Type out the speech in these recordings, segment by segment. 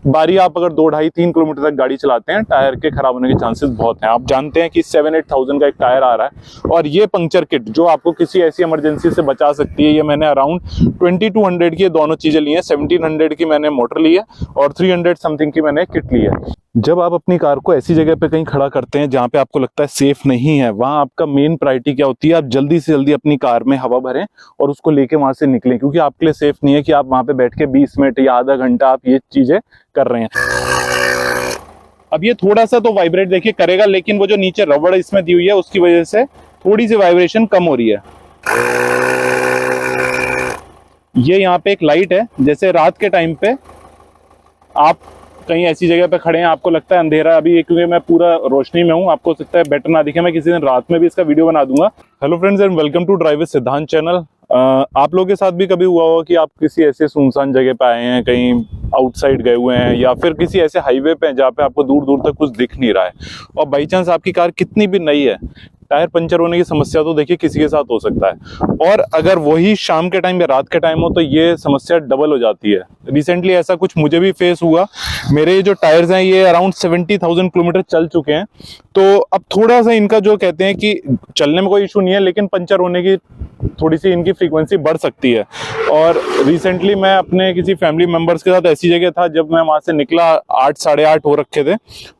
बारी आप अगर 2-2.5-3 किलोमीटर तक गाड़ी चलाते हैं, टायर के खराब होने के चांसेस बहुत हैं। आप जानते हैं कि 7-8 का एक टायर आ रहा है, और ये पंक्चर किट जो आपको किसी ऐसी इमरजेंसी से बचा सकती है, ये मैंने अराउंड 2200 की दोनों चीजें ली हैं। 1700 की मैंने मोटर ली है और 300 समथिंग की मैंने किट ली है। जब आप अपनी कार को ऐसी जगह पे कहीं खड़ा करते हैं जहाँ पे आपको लगता है सेफ नहीं है, वहां आपका मेन प्रायोरिटी क्या होती है? आप जल्दी से जल्दी अपनी कार में हवा भरें और उसको लेके वहां से निकलें, क्योंकि आपके लिए सेफ नहीं है कि आप वहां पे बैठ के 20 मिनट या आधा घंटा आप ये चीजें कर रहे हैं। अब ये थोड़ा सा तो वाइब्रेट देखिए करेगा, लेकिन वो जो नीचे रबड़ इसमें दी हुई है उसकी वजह से थोड़ी सी वाइब्रेशन कम हो रही है। ये यहाँ पे एक लाइट है, जैसे रात के टाइम पे आप कहीं ऐसी जगह पे खड़े हैं, आपको लगता है अंधेरा अभी, क्योंकि मैं पूरा रोशनी में हूँ, आपको हो सकता है बेटर ना दिखे, मैं किसी दिन रात में भी इसका वीडियो बना दूंगा। Hello friends and welcome to drive with Siddhant channel. आप लोगों के साथ भी कभी हुआ होगा कि आप किसी ऐसे सुनसान जगह पे आए हैं, कहीं आउटसाइड गए हुए हैं, या फिर किसी ऐसे हाईवे पे हैं जहाँ पे आपको दूर दूर तक कुछ दिख नहीं रहा है, और बाई चांस आपकी कार कितनी भी नई है, टायर पंचर होने की समस्या तो देखिए किसी के साथ हो सकता है, और अगर वही शाम के टाइम या रात के टाइम हो तो ये समस्या डबल हो जाती है। रिसेंटली ऐसा कुछ मुझे भी फेस हुआ। मेरे जो टायर्स हैं ये अराउंड 70,000 किलोमीटर चल चुके हैं, तो अब थोड़ा सा इनका जो कहते हैं कि चलने में कोई इशू नहीं है, लेकिन पंचर होने की थोड़ी सी इनकी फ्रीक्वेंसी बढ़ सकती है। और रिसेंटली मैं अपने किसी फैमिली मेंबर्स के साथ ऐसी जगह था, जब मैं वहां से निकला 8 साढ़े 8 हो रखे थे,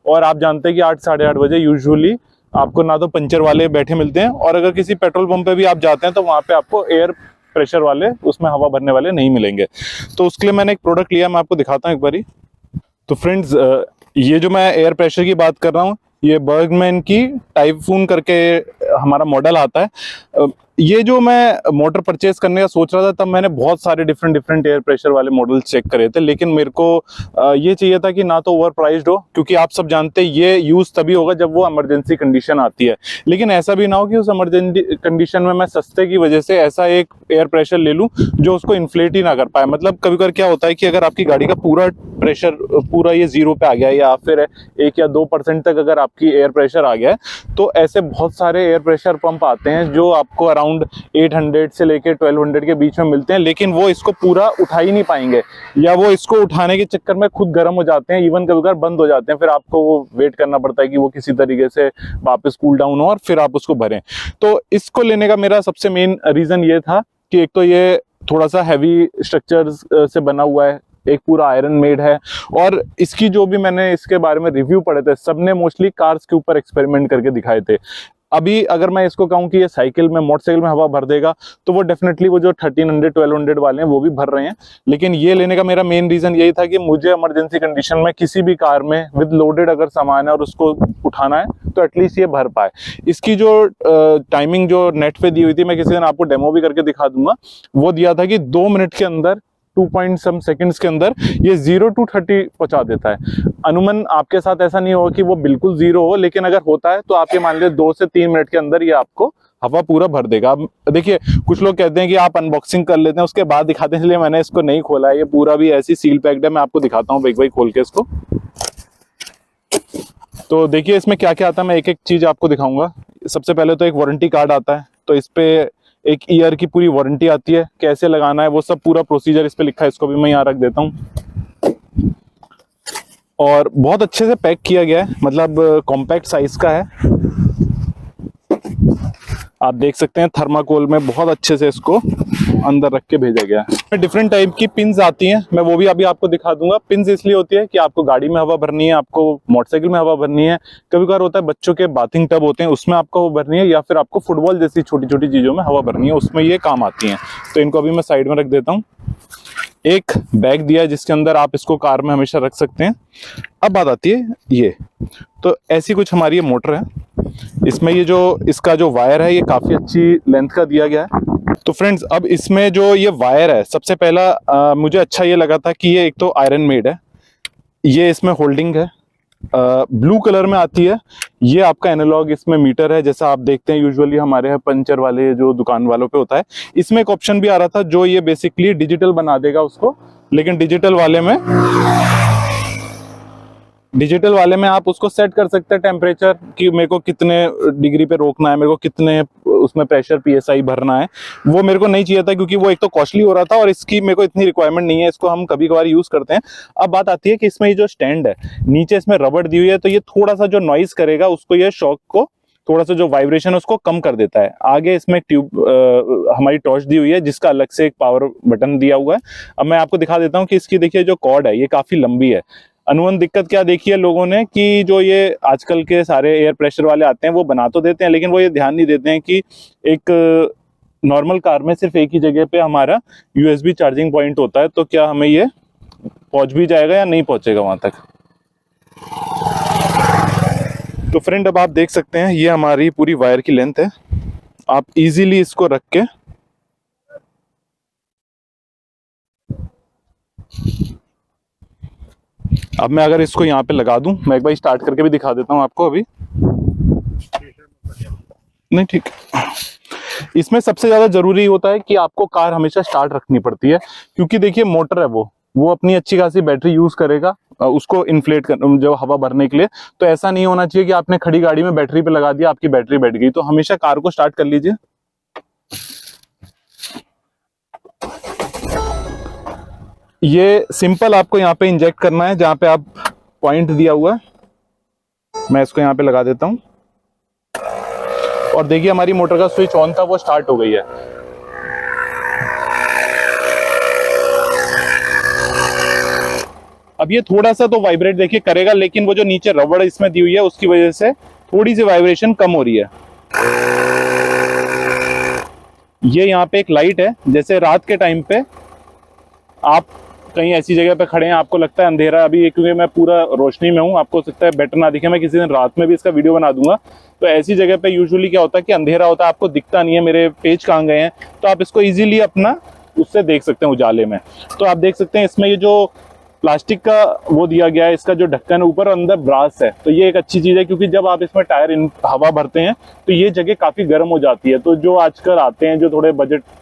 और आप जानते हैं कि 8 साढ़े 8 बजे यूजुअली आपको ना तो पंचर वाले बैठे मिलते हैं, और अगर किसी पेट्रोल पंप पे भी आप जाते हैं तो वहां पे आपको एयर प्रेशर वाले, उसमें हवा भरने वाले नहीं मिलेंगे। तो उसके लिए मैंने एक प्रोडक्ट लिया, मैं आपको दिखाता हूँ एक बारी। तो फ्रेंड्स, ये जो मैं एयर प्रेशर की बात कर रहा हूँ, ये बर्गमैन की टाइफून करके हमारा मॉडल आता है। ये जो मैं मोटर परचेज करने का सोच रहा था, तब मैंने बहुत सारे डिफरेंट एयर प्रेशर वाले मॉडल चेक करे थे, लेकिन मेरे को ये चाहिए था कि ना तो ओवर प्राइस्ड हो, क्योंकि आप सब जानते हैं ये यूज तभी होगा जब वो इमरजेंसी कंडीशन आती है, लेकिन ऐसा भी ना हो कि उस इमरजेंसी कंडीशन में मैं सस्ते की वजह से ऐसा एक एयर प्रेशर ले लूं जो उसको इन्फ्लेट ही ना कर पाए। मतलब कभी कभी क्या होता है कि अगर आपकी गाड़ी का पूरा प्रेशर पूरा ये 0 पे आ गया, या फिर 1 या 2% तक अगर आपकी एयर प्रेशर आ गया है, तो ऐसे बहुत सारे एयर प्रेशर पंप आते हैं जो आपको अराउंड 800 से लेके 1200 के बीच में मिलते हैं, लेकिन वो इसको पूरा उठा ही नहीं पाएंगे, या वो इसको उठाने के चक्कर में खुद गर्म हो जाते हैं, इवन कभी कभी बंद हो जाते हैं। फिर आपको वो वेट करना पड़ता है कि वो किसी तरीके से वापस कूल डाउन हो और फिर आप उसको भरें। तो इसको लेने का मेरा सबसे मेन रीजन ये था कि एक तो ये थोड़ा सा हैवी स्ट्रक्चर से बना हुआ है, एक पूरा आयरन मेड है, और इसकी जो भी मैंने इसके बारे में रिव्यू पढ़े थे, सबने मोस्टली कार्स के ऊपर एक्सपेरिमेंट करके दिखाए थे। अभी अगर मैं इसको कहूँ कि ये साइकिल में, मोटरसाइकिल में हवा भर देगा, तो वो डेफिनेटली वो जो 1300-1200 वाले हैं वो भी भर रहे हैं, लेकिन ये लेने का मेरा मेन रीजन यही था कि मुझे इमरजेंसी कंडीशन में किसी भी कार में विद लोडेड अगर सामान है और उसको उठाना है तो एटलीस्ट ये भर पाए। इसकी जो टाइमिंग जो नेट पे दी हुई थी, मैं किसी दिन आपको डेमो भी करके दिखा दूंगा, वो दिया था कि 2 मिनट के अंदर 2 पॉइंट सम सेकंड्स के अंदर ये 0 to 30 पहुंचा देता है। अनुमान आपके साथ ऐसा नहीं होगा कि वो बिल्कुल 0 हो, लेकिन अगर होता है तो आप ये मान लीजिए 2 से 3 मिनट के अंदर ये आपको हवा पूरा भर देगा। अब देखिए, कुछ लोग कहते हैं कि आप अनबॉक्सिंग कर लेते हैं उसके बाद दिखाते हैं, इसलिए मैंने इसको नहीं खोला है। ये पूरा भी ऐसी सील पैक्ड है, मैं आपको दिखाता हूँ भाई खोल के इसको। तो देखिए इसमें क्या क्या आता है, मैं एक एक चीज आपको दिखाऊंगा। सबसे पहले तो एक वारंटी कार्ड आता है, तो इस पे एक ईयर की पूरी वारंटी आती है, कैसे लगाना है वो सब पूरा प्रोसीजर इस पे लिखा है, इसको भी मैं यहाँ रख देता हूँ। और बहुत अच्छे से पैक किया गया है, मतलब कॉम्पैक्ट साइज का है, आप देख सकते हैं थर्माकोल में बहुत अच्छे से इसको अंदर रख के भेजा गया है। डिफरेंट टाइप की पिन्स आती हैं, मैं वो भी अभी आपको दिखा दूंगा। पिन्स इसलिए होती है कि आपको गाड़ी में हवा भरनी है, आपको मोटरसाइकिल में हवा भरनी है, कभी कभार होता है बच्चों के बाथिंग टब होते हैं उसमें आपको हवा भरनी है, या फिर आपको फुटबॉल जैसी छोटी छोटी चीजों में हवा भरनी है, उसमें ये काम आती हैं। तो इनको अभी मैं साइड में रख देता हूँ। एक बैग दिया है जिसके अंदर आप इसको कार में हमेशा रख सकते हैं। अब बात आती है ये, तो ऐसी कुछ हमारी ये मोटर है, इसमें ये जो इसका जो वायर है ये काफी अच्छी लेंथ का दिया गया है। तो फ्रेंड्स, अब इसमें जो ये वायर है, सबसे पहला मुझे अच्छा ये लगा था कि ये एक तो आयरन मेड है, ये इसमें होल्डिंग है, ब्लू कलर में आती है। ये आपका एनालॉग इसमें मीटर है, जैसा आप देखते हैं यूजुअली हमारे यहाँ पंचर वाले जो दुकान वालों पे होता है। इसमें एक ऑप्शन भी आ रहा था जो ये बेसिकली डिजिटल बना देगा उसको, लेकिन डिजिटल वाले में डिजिटल वाले में आप उसको सेट कर सकते हैं टेम्परेचर कि मेरे को कितने डिग्री पे रोकना है, मेरे को कितने उसमें प्रेशर पीएसआई भरना है। वो मेरे को नहीं चाहिए था क्योंकि वो एक तो कॉस्टली हो रहा था और इसकी मेरे को इतनी रिक्वायरमेंट नहीं है, इसको हम कभी कभार यूज करते हैं। अब बात आती है कि इसमें ये जो स्टैंड है, नीचे इसमें रबड़ दी हुई है, तो ये थोड़ा सा जो नॉइज करेगा उसको, ये शॉक को थोड़ा सा जो वाइब्रेशन है उसको कम कर देता है। आगे इसमें हमारी टॉर्च दी हुई है जिसका अलग से एक पावर बटन दिया हुआ है। अब मैं आपको दिखा देता हूँ कि इसकी देखिए जो कॉर्ड है ये काफी लंबी है। अनुवन दिक्कत क्या देखी है लोगों ने कि जो ये आजकल के सारे एयर प्रेशर वाले आते हैं वो बना तो देते हैं, लेकिन वो ये ध्यान नहीं देते हैं कि एक नॉर्मल कार में सिर्फ एक ही जगह पे हमारा यूएसबी चार्जिंग पॉइंट होता है, तो क्या हमें ये पहुंच भी जाएगा या नहीं पहुंचेगा वहां तक। तो फ्रेंड अब आप देख सकते हैं ये हमारी पूरी वायर की लेंथ है। आप इजीली इसको रख के अब मैं अगर इसको यहाँ पे लगा दूं, मैं एक बार स्टार्ट करके भी दिखा देता हूं आपको अभी। नहीं ठीक, इसमें सबसे ज्यादा जरूरी होता है कि आपको कार हमेशा स्टार्ट रखनी पड़ती है, क्योंकि देखिए मोटर है वो अपनी अच्छी खासी बैटरी यूज करेगा उसको इन्फ्लेट कर, जो हवा भरने के लिए। तो ऐसा नहीं होना चाहिए कि आपने खड़ी गाड़ी में बैटरी पे लगा दिया, आपकी बैटरी बैठ गई। तो हमेशा कार को स्टार्ट कर लीजिए। ये सिंपल आपको यहाँ पे इंजेक्ट करना है, जहां पे आप पॉइंट दिया हुआ है। मैं इसको यहाँ पे लगा देता हूं और देखिए हमारी मोटर का स्विच ऑन था, वो स्टार्ट हो गई है। अब ये थोड़ा सा तो वाइब्रेट देखिए करेगा, लेकिन वो जो नीचे रबड़ इसमें दी हुई है उसकी वजह से थोड़ी सी वाइब्रेशन कम हो रही है। ये यहाँ पे एक लाइट है, जैसे रात के टाइम पे आप कहीं ऐसी जगह पे खड़े हैं, आपको लगता है अंधेरा है अभी, क्योंकि मैं पूरा रोशनी में हूँ, आपको हो सकता है बेटर ना दिखे, मैं किसी दिन रात में भी इसका वीडियो बना दूंगा। तो ऐसी जगह पे यूजुअली क्या होता है कि अंधेरा होता है, आपको दिखता नहीं है मेरे पेज कहाँ गए हैं, तो आप इसको इजीली अपना उससे देख सकते हैं उजाले में। तो आप देख सकते हैं इसमें ये जो प्लास्टिक का वो दिया गया है, इसका जो ढक्कन ऊपर और अंदर ब्रास है, तो ये एक अच्छी चीज है, क्योंकि जब आप इसमें टायर हवा भरते हैं तो ये जगह काफी गर्म हो जाती है। तो जो आजकल आते हैं जो थोड़े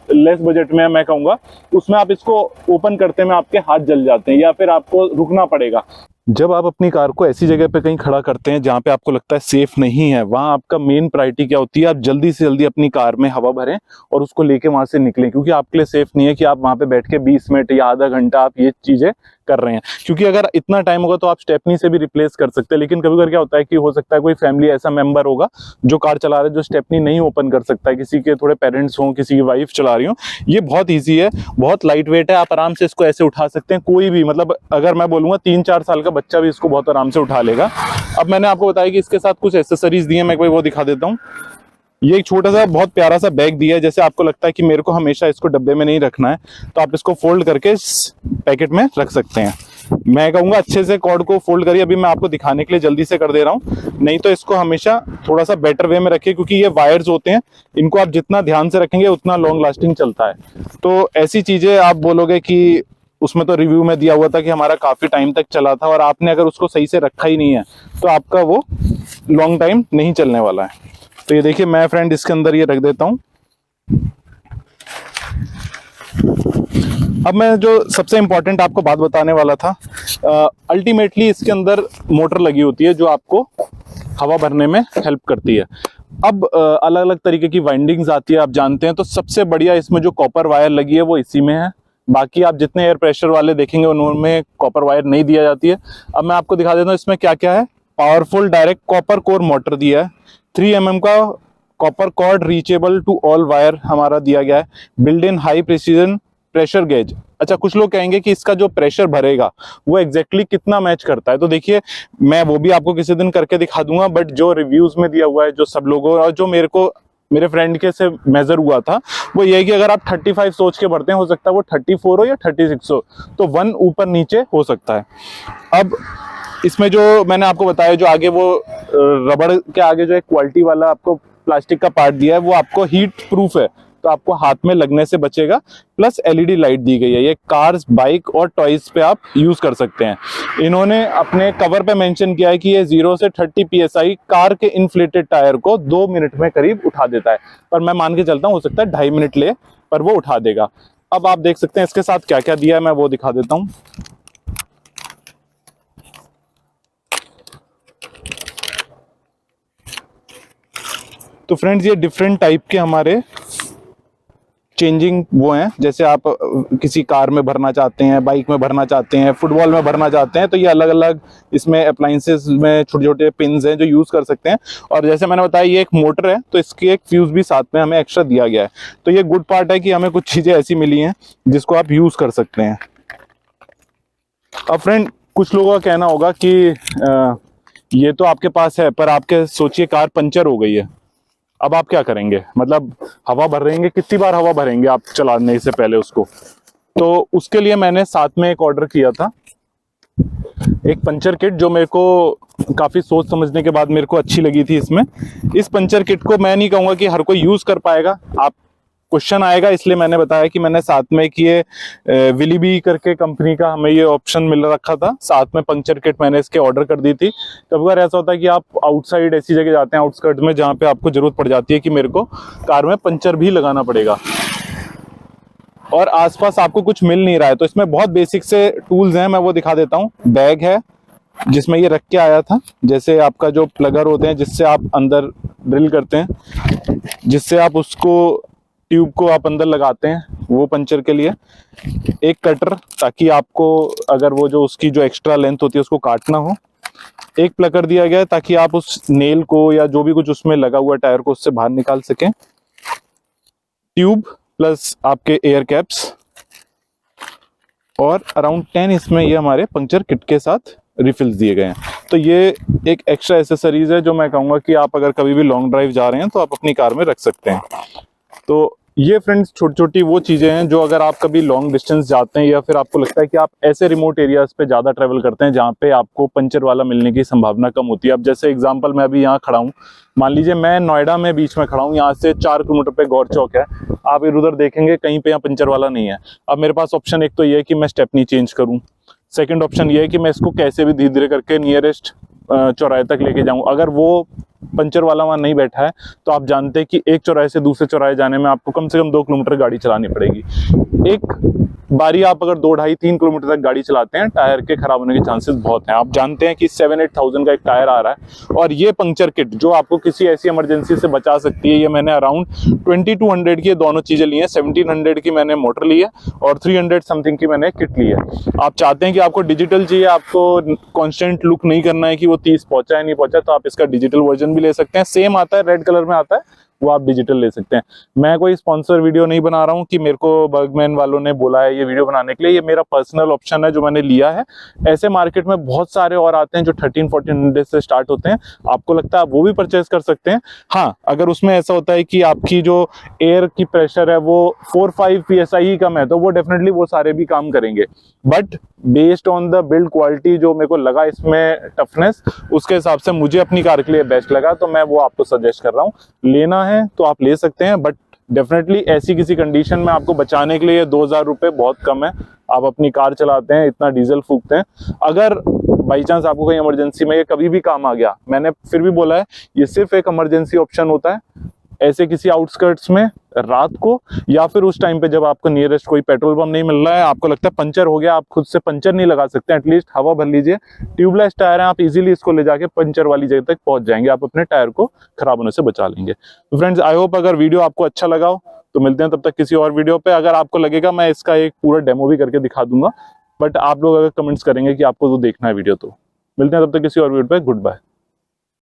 लेस बजट में, मैं कहूंगा उसमें आप इसको ओपन करते में आपके हाथ जल जाते हैं या फिर आपको रुकना पड़ेगा। जब आप अपनी कार को ऐसी जगह पे कहीं खड़ा करते हैं जहां पे आपको लगता है सेफ नहीं है, वहां आपका मेन प्रायोरिटी क्या होती है, आप जल्दी से जल्दी अपनी कार में हवा भरें और उसको लेके वहां से निकलें, क्योंकि आपके लिए सेफ नहीं है कि आप वहां पे बैठ के 20 मिनट या आधा घंटा आप ये चीजें कर रहे हैं। क्योंकि अगर इतना टाइम होगा तो आप स्टेपनी से भी रिप्लेस कर सकते हैं, लेकिन कभी कभी क्या होता है कि हो सकता है कोई फैमिली ऐसा मेंबर होगा जो कार चला रहा है जो स्टेपनी नहीं ओपन कर सकता है, किसी के थोड़े पेरेंट्स हों, किसी की वाइफ चला रही हो। ये बहुत ईजी है, बहुत लाइट वेट है, आप आराम से इसको ऐसे उठा सकते हैं। कोई भी, मतलब अगर मैं बोलूंगा 3-4 साल का बच्चा भी इसको बहुत आराम से उठा लेगा। अब मैंने आपको बताया कि इसके साथ कुछ एक्सेसरीज दिए, मैं वो दिखा देता हूँ। ये एक छोटा सा बहुत प्यारा सा बैग दिया है, जैसे आपको लगता है कि मेरे को हमेशा इसको डब्बे में नहीं रखना है, तो आप इसको फोल्ड करके इस पैकेट में रख सकते हैं। मैं कहूंगा अच्छे से कॉर्ड को फोल्ड करिए, अभी मैं आपको दिखाने के लिए जल्दी से कर दे रहा हूँ, नहीं तो इसको हमेशा थोड़ा सा बेटर वे में रखिए, क्योंकि ये वायर्स होते हैं, इनको आप जितना ध्यान से रखेंगे उतना लॉन्ग लास्टिंग चलता है। तो ऐसी चीजें आप बोलोगे कि उसमें तो रिव्यू में दिया हुआ था कि हमारा काफी टाइम तक चला था, और आपने अगर उसको सही से रखा ही नहीं है तो आपका वो लॉन्ग टाइम नहीं चलने वाला है। तो ये देखिए मैं फ्रेंड इसके अंदर ये रख देता हूं। अब मैं जो सबसे इंपॉर्टेंट आपको बात बताने वाला था, अल्टीमेटली इसके अंदर मोटर लगी होती है जो आपको हवा भरने में हेल्प करती है। अब अलग अलग तरीके की वाइंडिंग्स आती है, आप जानते हैं, तो सबसे बढ़िया इसमें जो कॉपर वायर लगी है वो इसी में है। बाकी आप जितने एयर प्रेशर वाले देखेंगे उनमें कॉपर वायर नहीं दिया जाती है। अब मैं आपको दिखा देता हूँ इसमें क्या क्या है। Powerful direct copper core motor दिया है, 3 mm का copper cord reachable to all wire हमारा दिया गया है, build in high precision pressure gauge. अच्छा, कुछ लोग कहेंगे कि इसका जो प्रेशर भरेगा वो एग्जैक्टली कितना मैच करता है, तो देखिए मैं वो भी आपको किसी दिन करके दिखा दूंगा, बट जो रिव्यूज में दिया हुआ है, जो सब लोगों और जो मेरे फ्रेंड के से मेजर हुआ था, वो ये है कि अगर आप 35 सोच के भरते हैं, हो सकता है वो 34 हो या 36 हो, तो 1 ऊपर नीचे हो सकता है। अब इसमें जो मैंने आपको बताया, जो आगे वो रबड़ के आगे जो एक क्वालिटी वाला आपको प्लास्टिक का पार्ट दिया है, वो आपको हीट प्रूफ है, तो आपको हाथ में लगने से बचेगा। प्लस एलईडी लाइट दी गई है, ये कार्स, बाइक और टॉयज पे आप यूज कर सकते हैं। इन्होंने अपने कवर पे मेंशन किया है कि ये 0 से 30 PSI कार के इन्फ्लेटेड टायर को 2 मिनट में करीब उठा देता है, पर मैं मान के चलता हूँ हो सकता है 2.5 मिनट ले, पर वो उठा देगा। अब आप देख सकते हैं इसके साथ क्या क्या दिया है, मैं वो दिखा देता हूँ। तो फ्रेंड्स ये डिफरेंट टाइप के हमारे चेंजिंग वो हैं, जैसे आप किसी कार में भरना चाहते हैं, बाइक में भरना चाहते हैं, फुटबॉल में भरना चाहते हैं, तो ये अलग अलग इसमें अप्लायंसेस में छोटे छोटे पिन्स हैं जो यूज़ कर सकते हैं। और जैसे मैंने बताया ये एक मोटर है, तो इसकी एक फ्यूज़ भी साथ में हमें एक्स्ट्रा दिया गया है। तो ये गुड पार्ट है कि हमें कुछ चीज़ें ऐसी मिली हैं जिसको आप यूज़ कर सकते हैं। अब फ्रेंड कुछ लोगों का कहना होगा कि ये तो आपके पास है, पर आपके सोचिए कार पंचर हो गई है, अब आप क्या करेंगे? मतलब हवा भर रहेंगे, कितनी बार हवा भरेंगे आप चलाने से पहले उसको? तो उसके लिए मैंने साथ में एक ऑर्डर किया था, एक पंचर किट, जो मेरे को काफ़ी सोच समझने के बाद मेरे को अच्छी लगी थी। इसमें इस पंचर किट को मैं नहीं कहूँगा कि हर कोई यूज़ कर पाएगा, आप क्वेश्चन आएगा, इसलिए मैंने बताया कि मैंने साथ में कि ये विलीबी करके कंपनी का हमें ये ऑप्शन मिल रखा था, साथ में पंचर किट मैंने इसके ऑर्डर कर दी थी। कभी बार ऐसा होता है कि आप आउटसाइड ऐसी जगह जाते हैं, आउटस्कर्ट में, जहाँ पे आपको जरूरत पड़ जाती है कि मेरे को कार में पंचर भी लगाना पड़ेगा और आसपास आपको कुछ मिल नहीं रहा है। तो इसमें बहुत बेसिक से टूल्स हैं, मैं वो दिखा देता हूँ। बैग है जिसमें ये रख के आया था, जैसे आपका जो प्लगर होते हैं जिससे आप अंदर ड्रिल करते हैं, जिससे आप उसको ट्यूब को आप अंदर लगाते हैं, वो पंचर के लिए। एक कटर, ताकि आपको अगर वो जो उसकी जो एक्स्ट्रा लेंथ होती है उसको काटना हो। एक प्लगर दिया गया है ताकि आप उस नेल को या जो भी कुछ उसमें लगा हुआ टायर को उससे बाहर निकाल सकें। ट्यूब प्लस आपके एयर कैप्स और अराउंड 10 इसमें ये हमारे पंक्चर किट के साथ रिफिल्स दिए गए हैं। तो ये एक एक्स्ट्रा एसेसरीज है जो मैं कहूँगा कि आप अगर कभी भी लॉन्ग ड्राइव जा रहे हैं तो आप अपनी कार में रख सकते हैं। तो ये फ्रेंड्स छोटी छोटी वो चीज़ें हैं जो अगर आप कभी लॉन्ग डिस्टेंस जाते हैं या फिर आपको लगता है कि आप ऐसे रिमोट एरियाज पे ज़्यादा ट्रैवल करते हैं जहाँ पे आपको पंचर वाला मिलने की संभावना कम होती है। अब जैसे एग्जांपल मैं अभी यहाँ खड़ा हूँ, मान लीजिए मैं नोएडा में बीच में खड़ा हूँ, यहाँ से 4 किलोमीटर पे गौर चौक है, आप इधर उधर देखेंगे कहीं पे यहाँ पंचर वाला नहीं है। अब मेरे पास ऑप्शन एक तो ये है कि मैं स्टेपनी चेंज करूँ, सेकेंड ऑप्शन ये है कि मैं इसको कैसे भी धीरे धीरे करके नियरेस्ट चौराहे तक लेके जाऊँ। अगर वो पंचर वाला वहाँ नहीं बैठा है तो आप जानते हैं कि एक चौराहे से दूसरे चौराहे जाने में आपको कम से कम 2 किलोमीटर गाड़ी चलानी पड़ेगी। एक बारी आप अगर 2, 2.5, 3 किलोमीटर तक गाड़ी चलाते हैं, टायर के खराब होने के चांसेस बहुत हैं। आप जानते हैं कि 7-8,000 का एक टायर आ रहा है, और ये पंक्चर किट जो आपको किसी ऐसी इमरजेंसी से बचा सकती है, ये मैंने अराउंड 2200 की दोनों चीजें ली हैं। 1700 की मैंने मोटर ली है और 300 समथिंग की मैंने किट ली है। आप चाहते हैं कि आपको डिजिटल चाहिए, आपको कॉन्स्टेंट लुक नहीं करना है कि वो 30 पहुंचा है नहीं पहुंचा, तो आप इसका डिजिटल वर्जन भी ले सकते हैं। सेम आता है, रेड कलर में आता है, वो आप डिजिटल ले सकते हैं। मैं कोई स्पॉन्सर वीडियो नहीं बना रहा हूँ कि मेरे को बर्गमैन वालों ने बोला है ये वीडियो बनाने के लिए, ये मेरा पर्सनल ऑप्शन है जो मैंने लिया है। ऐसे मार्केट में बहुत सारे और आते हैं जो 1300-1400 से स्टार्ट होते हैं, आपको लगता है आप वो भी परचेज कर सकते हैं। हाँ, अगर उसमें ऐसा होता है कि आपकी जो एयर की प्रेशर है वो 4-5 PSI ही कम है, तो वो डेफिनेटली वो सारे भी काम करेंगे। But based on the build quality जो मेरे को लगा इसमें टफनेस, उसके हिसाब से मुझे अपनी कार के लिए बेस्ट लगा, तो मैं वो आपको सजेस्ट कर रहा हूँ। लेना है तो आप ले सकते हैं, बट डेफिनेटली ऐसी किसी कंडीशन में आपको बचाने के लिए 2000 रुपये बहुत कम है। आप अपनी कार चलाते हैं, इतना डीजल फूकते हैं, अगर बाई चांस आपको कहीं इमरजेंसी में ये कभी भी काम आ गया, मैंने फिर भी बोला है ये सिर्फ एक इमरजेंसी ऑप्शन होता है, ऐसे किसी आउटस्कर्ट्स में रात को या फिर उस टाइम पे जब आपको नियरेस्ट कोई पेट्रोल पंप नहीं मिल रहा है, आपको लगता है पंचर हो गया, आप खुद से पंचर नहीं लगा सकते, एटलीस्ट हवा भर लीजिए। ट्यूबलेस टायर है, आप इजीली इसको ले जाके पंचर वाली जगह तक पहुंच जाएंगे, आप अपने टायर को खराब होने से बचा लेंगे। तो फ्रेंड्स, आई होप अगर वीडियो आपको अच्छा लगा हो तो मिलते हैं तब तक किसी और वीडियो पे। अगर आपको लगेगा मैं इसका एक पूरा डेमो भी करके दिखा दूंगा, बट आप लोग अगर कमेंट्स करेंगे कि आपको तो देखना है वीडियो, तो मिलते हैं तब तक किसी और वीडियो पे। Good bye.